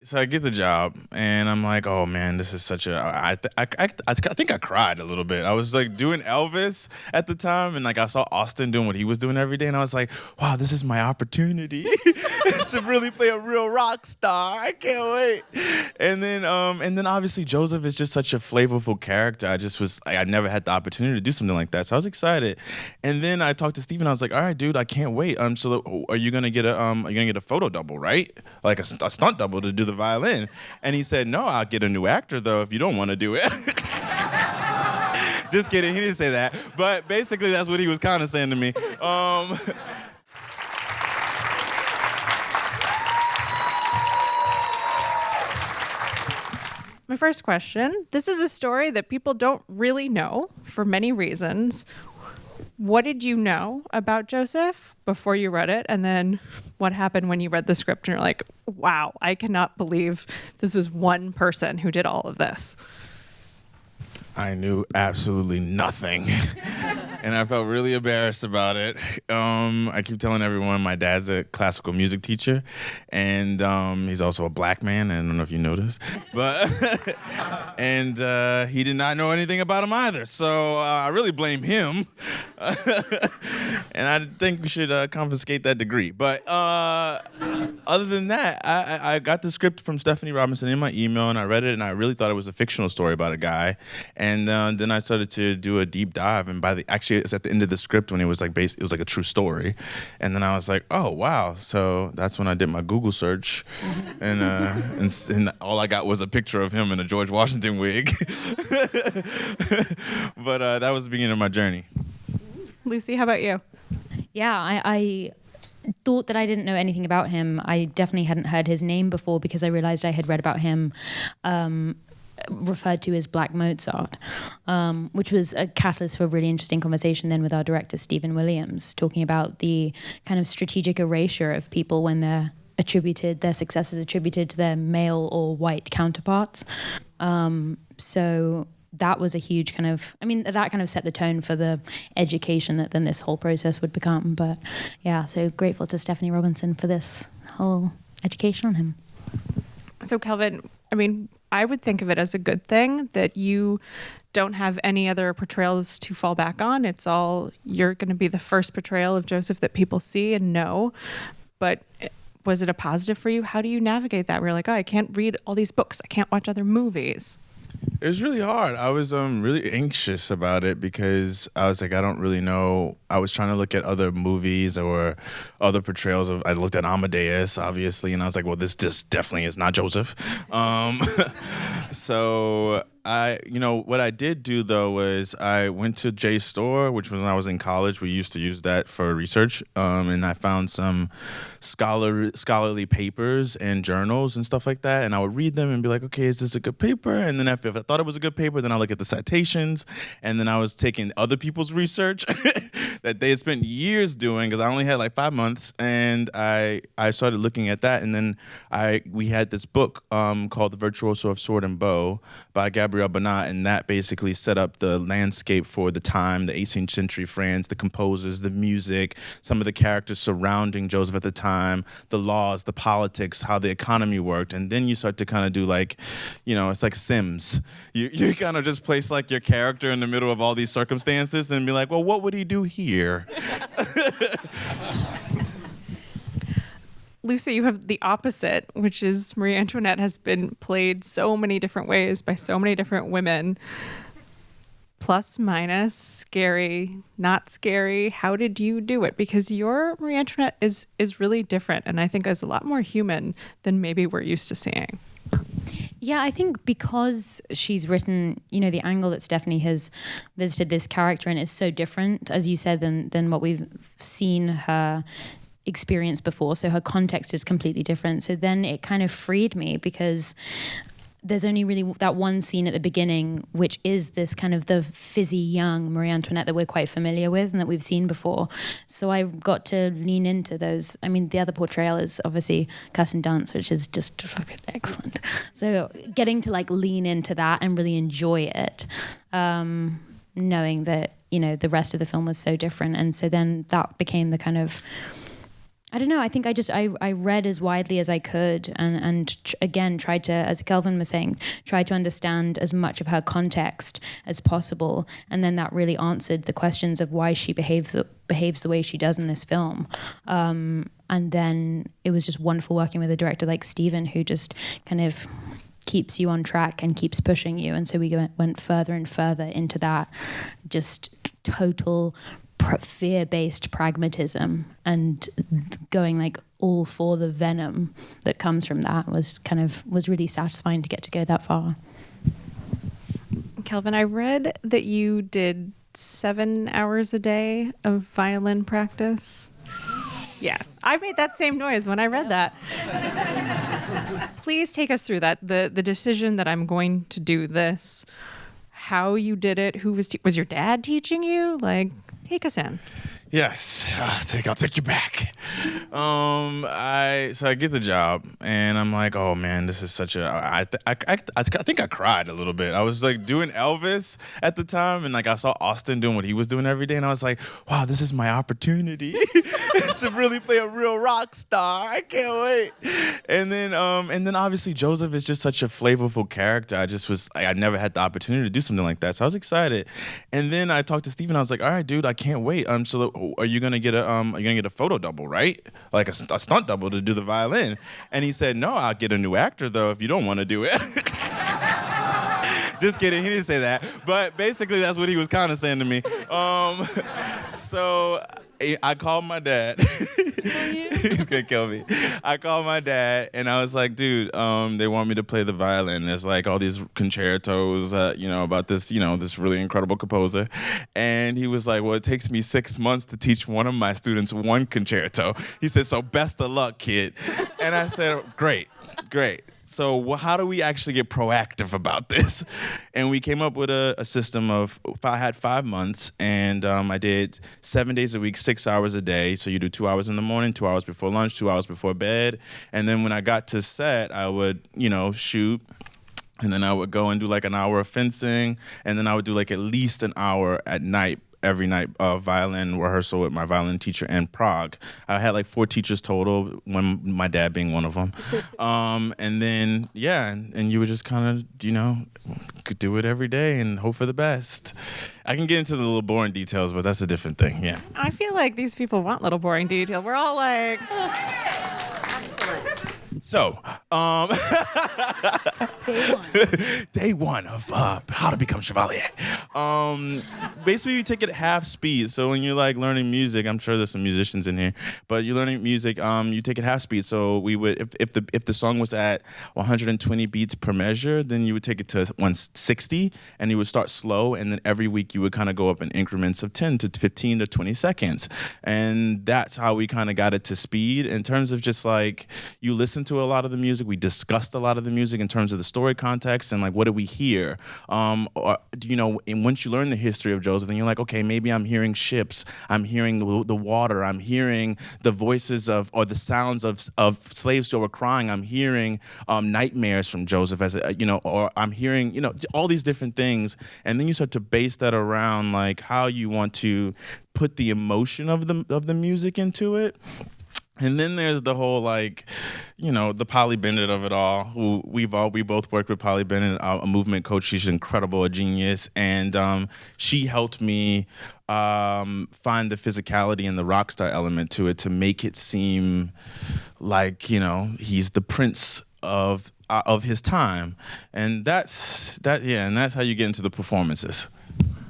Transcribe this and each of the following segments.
So I get the job, and I'm like, "Oh man, this is such a." I think I cried a little bit. I was like doing Elvis at the time, and like I saw Austin doing what he was doing every day, and I was like, "Wow, this is my opportunity to really play a real rock star. I can't wait." And then obviously Joseph is just such a flavorful character. I never had the opportunity to do something like that, so I was excited. And then I talked to Steven. I was like, "All right, dude, I can't wait. So are you gonna get a photo double, right? Like a stunt double to do the violin?" And he said, "No, I'll get a new actor though if you don't want to do it." Just kidding. He didn't say that, but basically that's what he was kind of saying to me. My first question, this is a story that people don't really know for many reasons. What did you know about Joseph before you read it? And then what happened when you read the script and you're like, wow, I cannot believe this is one person who did all of this? I knew absolutely nothing. And I felt really embarrassed about it. I keep telling everyone my dad's a classical music teacher, and he's also a black man. I don't know if you noticed, but and he did not know anything about him either. So I really blame him, and I think we should confiscate that degree. But other than that, I got the script from Stephanie Robinson in my email, and I read it, and I really thought it was a fictional story about a guy. And then I started to do a deep dive, and actually it's at the end of the script when it was like it was like a true story. And then I was like, oh wow! So that's when I did my Google search, and all I got was a picture of him in a George Washington wig. But that was the beginning of my journey. Lucy, how about you? Yeah, I thought that I didn't know anything about him. I definitely hadn't heard his name before because I realized I had read about him referred to as Black Mozart, which was a catalyst for a really interesting conversation then with our director, Stephen Williams, talking about the kind of strategic erasure of people when their success is attributed to their male or white counterparts. So that was a huge that kind of set the tone for the education that then this whole process would become. But yeah, so grateful to Stephanie Robinson for this whole education on him. So Kelvin, I would think of it as a good thing that you don't have any other portrayals to fall back on. It's all, you're going to be the first portrayal of Joseph that people see and know. But was it a positive for you? How do you navigate that? Where you're like, oh, I can't read all these books. I can't watch other movies. It was really hard. I was really anxious about it because I was like, I don't really know. I was trying to look at other movies or other portrayals I looked at Amadeus, obviously, and I was like, well, this just definitely is not Joseph. So what I did do though was I went to JSTOR, which was when I was in college. We used to use that for research, and I found some scholarly papers and journals and stuff like that, and I would read them and be like, okay, is this a good paper? And then if I thought it was a good paper, then I look at the citations, and then I was taking other people's research that they had spent years doing because I only had like 5 months, and I started looking at that, and then we had this book called The Virtuoso of Sword and Bow by Gabriel Bonnat, and that basically set up the landscape for the time, the 18th century France, the composers, the music, some of the characters surrounding Joseph at the time, the laws, the politics, how the economy worked, and then you start to kind of do like, it's like Sims. You kind of just place like your character in the middle of all these circumstances and be like, well, what would he do here? Lucy, you have the opposite, which is Marie Antoinette has been played so many different ways by so many different women. Plus, minus, scary, not scary. How did you do it? Because your Marie Antoinette is really different, and I think is a lot more human than maybe we're used to seeing. Yeah, I think because she's written, the angle that Stephanie has visited this character in is so different, as you said, than what we've seen her experience before. So her context is completely different. So then it kind of freed me because there's only really that one scene at the beginning, which is this kind of the fizzy young Marie Antoinette that we're quite familiar with and that we've seen before. So I got to lean into those. The other portrayal is obviously Kirsten Dunst, which is just fucking excellent. So getting to like lean into that and really enjoy it, knowing that, the rest of the film was so different. And so then that became the kind of I don't know. I think I read as widely as I could, and again tried to, as Kelvin was saying, try to understand as much of her context as possible, and then that really answered the questions of why she behaves the way she does in this film. And then it was just wonderful working with a director like Steven, who just kind of keeps you on track and keeps pushing you. And so we went further and further into that just total fear-based pragmatism, and going like all for the venom that comes from that was really satisfying to go that far. Kelvin, I read that you did 7 hours a day of violin practice. Yeah, I made that same noise when I read that. Please take us through that. The decision that I'm going to do this, how you did it, who was your dad teaching you? Like, take us in. Yes, I'll take you back. I get the job, and I'm like, oh man, this is such a. I think I cried a little bit. I was like doing Elvis at the time, and like I saw Austin doing what he was doing every day, and I was like, wow, this is my opportunity to really play a real rock star. I can't wait. And then obviously Joseph is just such a flavorful character. I never had the opportunity to do something like that, so I was excited. And then I talked to Steven. I was like, all right, dude, I can't wait. So are you gonna get a photo double, right? Like a stunt double to do the violin? And he said, no, I'll get a new actor though if you don't want to do it. Just kidding, he didn't say that. But basically that's what he was kind of saying to me. So I called my dad. He's gonna kill me. I called my dad and I was like, dude, they want me to play the violin. There's like all these concertos, about this, this really incredible composer. And he was like, well, it takes me 6 months to teach one of my students one concerto. He said, so best of luck, kid. And I said, great. So how do we actually get proactive about this? And we came up with a system of, I had 5 months, and I did 7 days a week, 6 hours a day. So you do 2 hours in the morning, 2 hours before lunch, 2 hours before bed. And then when I got to set, I would, shoot. And then I would go and do like an hour of fencing. And then I would do like at least an hour at night, every night, violin rehearsal with my violin teacher in Prague. I had like 4 teachers total, my dad being one of them. And then, and you would just kind of, could do it every day and hope for the best. I can get into the little boring details, but that's a different thing, yeah. I feel like these people want little boring detail. We're all like... Excellent. So, day one of how to become Chevalier. Basically, you take it at half speed. So when you're like learning music, I'm sure there's some musicians in here, but you're learning music, you take it half speed. So we would, if the song was at 120 beats per measure, then you would take it to 160, and you would start slow, and then every week you would kind of go up in increments of 10 to 15 to 20 seconds, and that's how we kind of got it to speed. In terms of just like you listen to a lot of the music, we discussed a lot of the music in terms of the story context and like what did we hear, and once you learn the history of Joseph, then you're like, okay, maybe I'm hearing ships, I'm hearing the water, I'm hearing the voices of or the sounds of slaves who are crying, I'm hearing nightmares from Joseph, as or I'm hearing all these different things, and then you start to base that around like how you want to put the emotion of the music into it. And then there's the whole the Polly Bennett of it all. Who we both worked with Polly Bennett, a movement coach. She's incredible, a genius, and she helped me find the physicality and the rock star element to it to make it seem like he's the prince of his time, and that's how you get into the performances.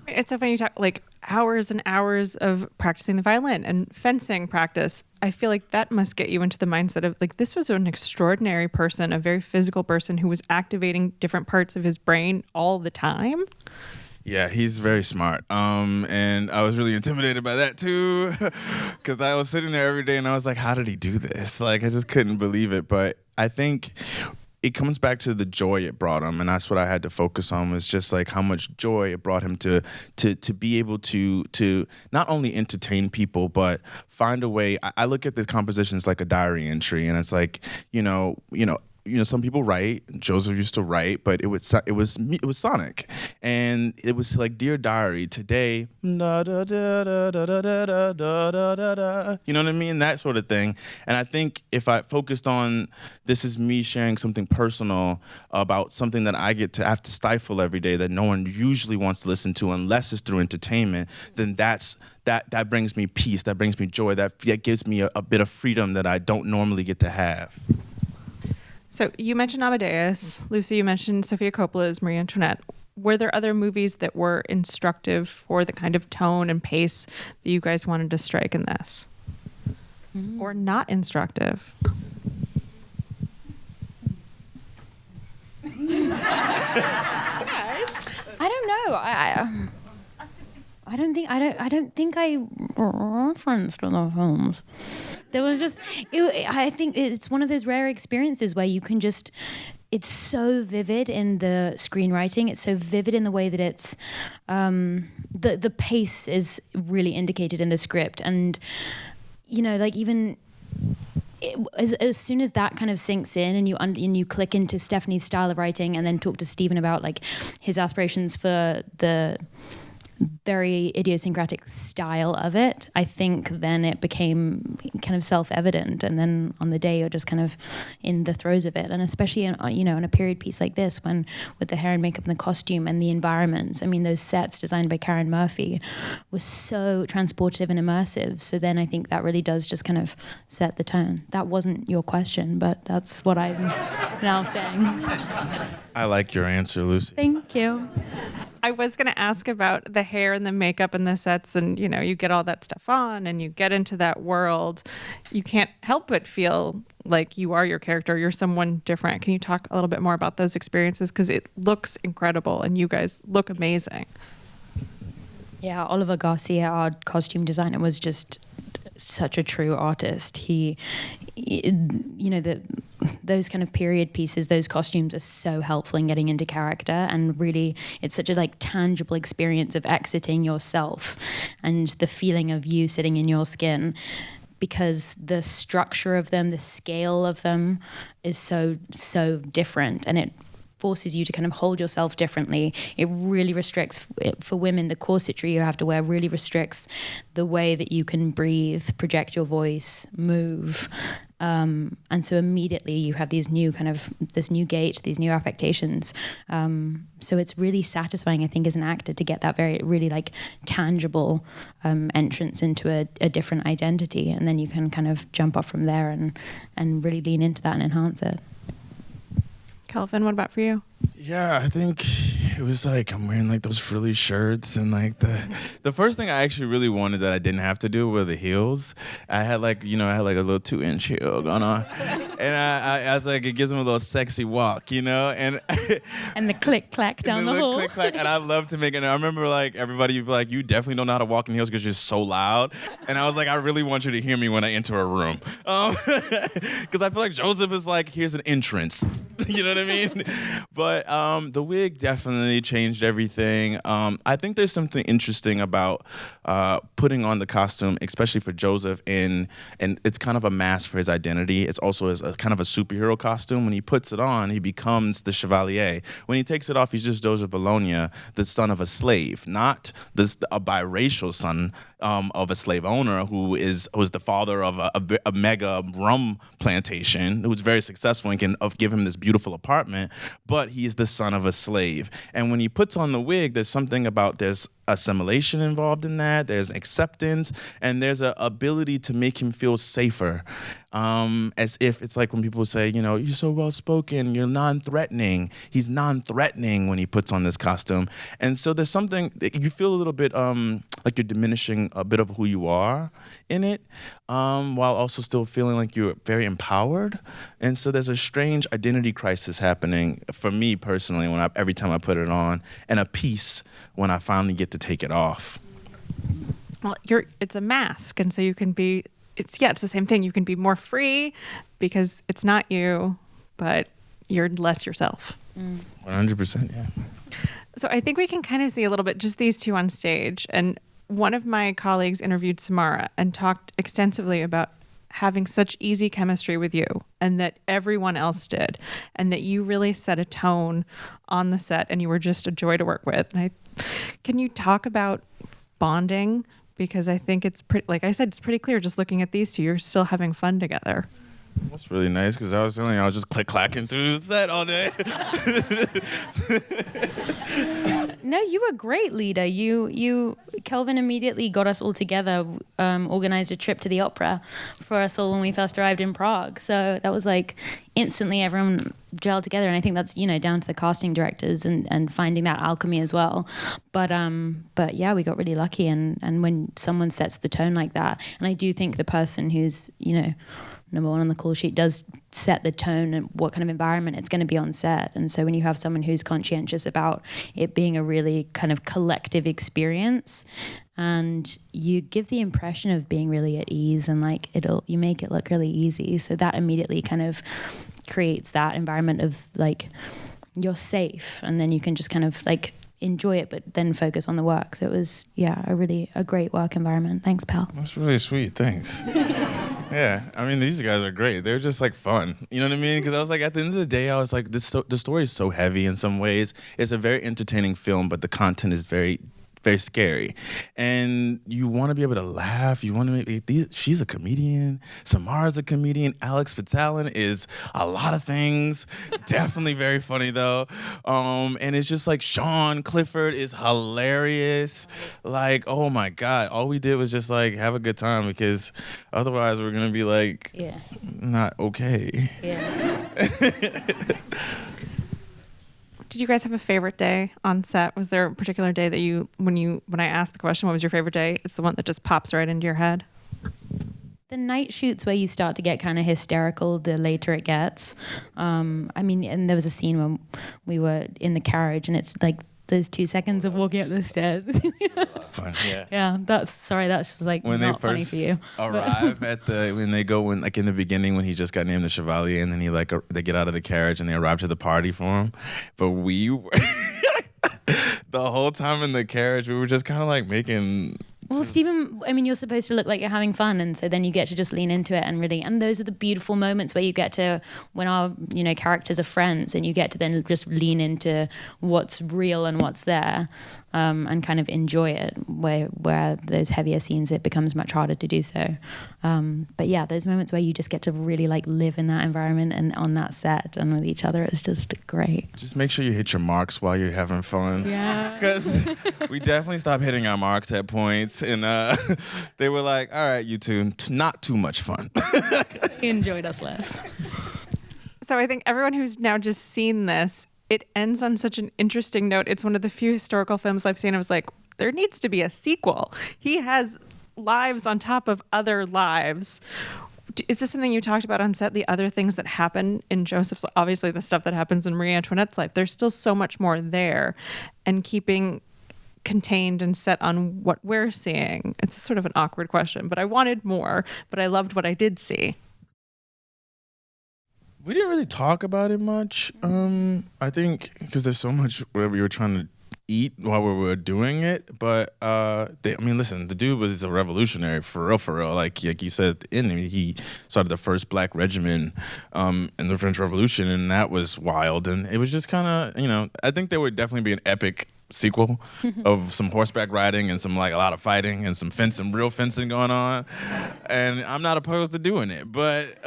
It's so funny you talk like hours and hours of practicing the violin and fencing practice. I feel like that must get you into the mindset of like, this was an extraordinary person, a very physical person who was activating different parts of his brain all the time. Yeah, he's very smart. And I was really intimidated by that too, because I was sitting there every day and I was like, how did he do this? Like, I just couldn't believe it. But I think it comes back to the joy it brought him, and that's what I had to focus on, was just like how much joy it brought him to be able to not only entertain people but find a way. I look at the compositions like a diary entry, and it's like some people write. Joseph used to write, but it was sonic, and it was like Dear Diary. Today, da, da, da, da, da, da, da, da, da, da, da. You know what I mean? That sort of thing. And I think if I focused on this is me sharing something personal about something that I get to have to stifle every day that no one usually wants to listen to unless it's through entertainment, then that brings me peace. That brings me joy. That gives me a bit of freedom that I don't normally get to have. So you mentioned Amadeus. Lucy, you mentioned Sofia Coppola's Marie Antoinette. Were there other movies that were instructive for the kind of tone and pace that you guys wanted to strike in this? Or not instructive? I don't know. I don't think I referenced other films. There was just, I think it's one of those rare experiences where you can just, it's so vivid in the screenwriting. It's so vivid in the way that it's, the pace is really indicated in the script. And, like even as soon as that kind of sinks in and you click into Stephanie's style of writing and then talk to Stephen about like his aspirations for the very idiosyncratic style of it, I think then it became kind of self-evident, and then on the day you're just kind of in the throes of it. And especially in a period piece like this, when with the hair and makeup and the costume and the environments, I mean, those sets designed by Karen Murphy were so transportive and immersive. So then I think that really does just kind of set the tone. That wasn't your question, but that's what I'm now saying. I like your answer, Lucy. Thank you. I was going to ask about the hair and the makeup and the sets, and you get all that stuff on and you get into that world. You can't help but feel like you are your character. You're someone different. Can you talk a little bit more about those experiences? Because it looks incredible and you guys look amazing. Yeah, Oliver Garcia, our costume designer, was just such a true artist. Those kind of period pieces, those costumes are so helpful in getting into character, and really it's such a like tangible experience of exiting yourself and the feeling of you sitting in your skin, because the structure of them, the scale of them is so different, and it forces you to kind of hold yourself differently. It really restricts, for women, the corsetry you have to wear really restricts the way that you can breathe, project your voice, move. And so immediately you have this new gait, these new affectations. So it's really satisfying, I think, as an actor to get that very, really like tangible entrance into a different identity. And then you can kind of jump off from there and really lean into that and enhance it. Kelvin, what about for you? Yeah, I think it was like I'm wearing like those frilly shirts, and like the first thing I actually really wanted that I didn't have to do were the heels. I had like a little 2-inch heel going on, and I was like, it gives them a little sexy walk, and and the click clack down the hall. Click clack, and I love to make it. I remember like everybody would be like, you definitely don't know how to walk in heels because you're so loud, and I was like, I really want you to hear me when I enter a room, because I feel like Joseph is like, here's an entrance, you know what I mean? But the wig definitely changed everything. I think there's something interesting about putting on the costume, especially for Joseph, and it's kind of a mask for his identity. It's also a kind of a superhero costume. When he puts it on, he becomes the Chevalier. When he takes it off, he's just Joseph Bologna, the son of a slave, not a biracial son of a slave owner who was the father of a mega rum plantation, who was very successful and can give him this beautiful apartment, but he's the son of a slave. And when he puts on the wig, there's something about there's assimilation involved in that, there's acceptance, and there's an ability to make him feel safer. As if it's like when people say, you're so well-spoken, you're non-threatening. He's non-threatening when he puts on this costume. And so there's something, you feel a little bit like you're diminishing a bit of who you are in it, while also still feeling like you're very empowered. And so there's a strange identity crisis happening for me personally every time I put it on, and a peace when I finally get to take it off. Well, it's a mask, and so you can be, it's the same thing. You can be more free because it's not you, but you're less yourself. 100%, yeah. So I think we can kind of see a little bit just these two on stage. And one of my colleagues interviewed Samara and talked extensively about having such easy chemistry with you and that everyone else did, and that you really set a tone on the set and you were just a joy to work with. And can you talk about bonding? Because I think it's pretty, like I said, it's pretty clear just looking at these two, you're still having fun together. That's really nice, because I was telling you, I was just clacking through the set all day. No, you were a great leader. Kelvin immediately got us all together, organized a trip to the opera for us all when we first arrived in Prague. So that was like instantly everyone gelled together. And I think that's, down to the casting directors and finding that alchemy as well. But yeah, we got really lucky. And when someone sets the tone like that, and I do think the person who's, number one on the call sheet does set the tone and what kind of environment it's going to be on set. And so when you have someone who's conscientious about it being a really kind of collective experience, and you give the impression of being really at ease, and like you make it look really easy. So that immediately kind of creates that environment of like you're safe, and then you can just kind of like enjoy it, but then focus on the work. So it was, a great work environment. Thanks, pal. That's really sweet. Thanks. Yeah, I mean, these guys are great. They're just like fun. You know what I mean? Because I was like, at the end of the day, I was like, the story is so heavy in some ways. It's a very entertaining film, but the content is very, very scary. And you want to be able to laugh. You want to make she's a comedian. Samara's a comedian. Alex Fitzallen is a lot of things. Definitely very funny though. And it's just like Sean Clifford is hilarious. Like, oh my God. All we did was just like have a good time, because otherwise we're gonna be like not okay. Yeah. Did you guys have a favorite day on set? Was there a particular day that when I asked the question, what was your favorite day? It's the one that just pops right into your head. The night shoots where you start to get kind of hysterical, the later it gets. And there was a scene when we were in the carriage, and it's like those 2 seconds of walking up the stairs. Fun, yeah. Yeah, that's just like when not they funny for you. Arrive when they go in the beginning when he just got named the Chevalier, and then they get out of the carriage and they arrive to the party for him. But we were the whole time in the carriage, we were just kind of like making. Well, Stephen, you're supposed to look like you're having fun, and so then you get to just lean into it and those are the beautiful moments where you get to, when our, characters are friends, and you get to then just lean into what's real and what's there, and kind of enjoy it, where those heavier scenes, it becomes much harder to do so. But yeah, those moments where you just get to really like live in that environment and on that set and with each other, it's just great. Just make sure you hit your marks while you're having fun. Yeah. Because we definitely stopped hitting our marks at points. And they were like, all right, you two, not too much fun. He enjoyed us less. So I think everyone who's now just seen this, it ends on such an interesting note. It's one of the few historical films I've seen. I was like, there needs to be a sequel. He has lives on top of other lives. Is this something you talked about on set, the other things that happen in Joseph's, obviously the stuff that happens in Marie Antoinette's life? There's still so much more there, and keeping contained and set on what we're seeing. It's sort of an awkward question, but I wanted more, but I loved what I did see. We didn't really talk about it much. I think because there's so much where we were trying to eat while we were doing it. But listen, the dude was a revolutionary for real. Like you said at the end, he started the first black regiment in the French Revolution, and that was wild. And it was just kind of, I think there would definitely be an epic sequel of some horseback riding and some like a lot of fighting and some real fencing going on, and I'm not opposed to doing it, but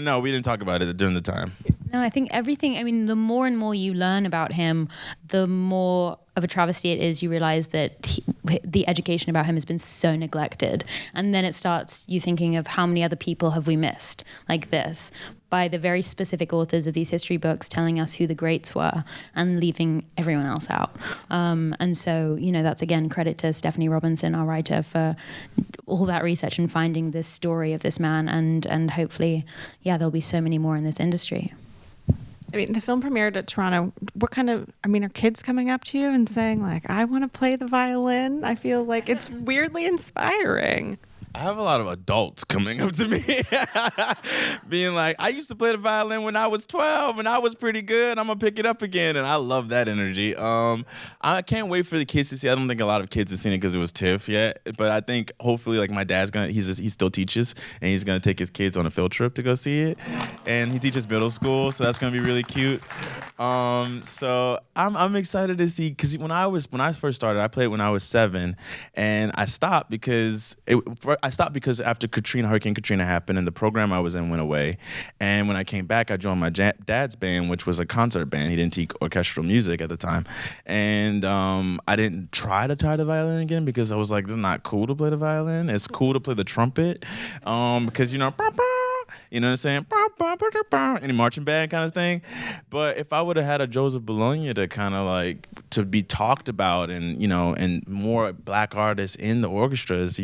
no, we didn't talk about it during the time. No, I think everything, the more and more you learn about him, the more of a travesty it is. You realize that the education about him has been so neglected, and then it starts you thinking of how many other people have we missed like this, by the very specific authors of these history books telling us who the greats were and leaving everyone else out. And so, that's again credit to Stephanie Robinson, our writer, for all that research and finding this story of this man, and hopefully, there'll be so many more in this industry. The film premiered at Toronto. What kind of, are kids coming up to you and saying like, I want to play the violin? I feel like it's weirdly inspiring. I have a lot of adults coming up to me being like, I used to play the violin when I was 12 and I was pretty good. I'm going to pick it up again. And I love that energy. I can't wait for the kids to see. I don't think a lot of kids have seen it because it was TIFF yet. But I think hopefully like my dad's going to, he still teaches and he's going to take his kids on a field trip to go see it. And he teaches middle school. So that's going to be really cute. So I'm excited to see, because when I first started, I played when I was 7 and I stopped because after Hurricane Katrina happened and the program I was in went away. And when I came back, I joined my dad's band, which was a concert band. He didn't teach orchestral music at the time. And I didn't try the violin again because I was like, this is not cool to play the violin. It's cool to play the trumpet because, you know what I'm saying? Any marching band kind of thing. But if I would have had a Joseph Bologna to kind of like to be talked about and, you know, and more black artists in the orchestras,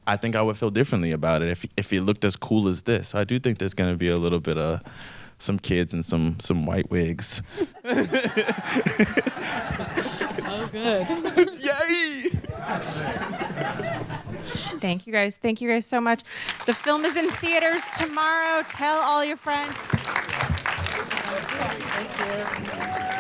I think I would feel differently about it if it looked as cool as this. So I do think there's going to be a little bit of some kids and some white wigs. Oh, good. Yay! Thank you guys. Thank you guys so much. The film is in theaters tomorrow. Tell all your friends. Thank you.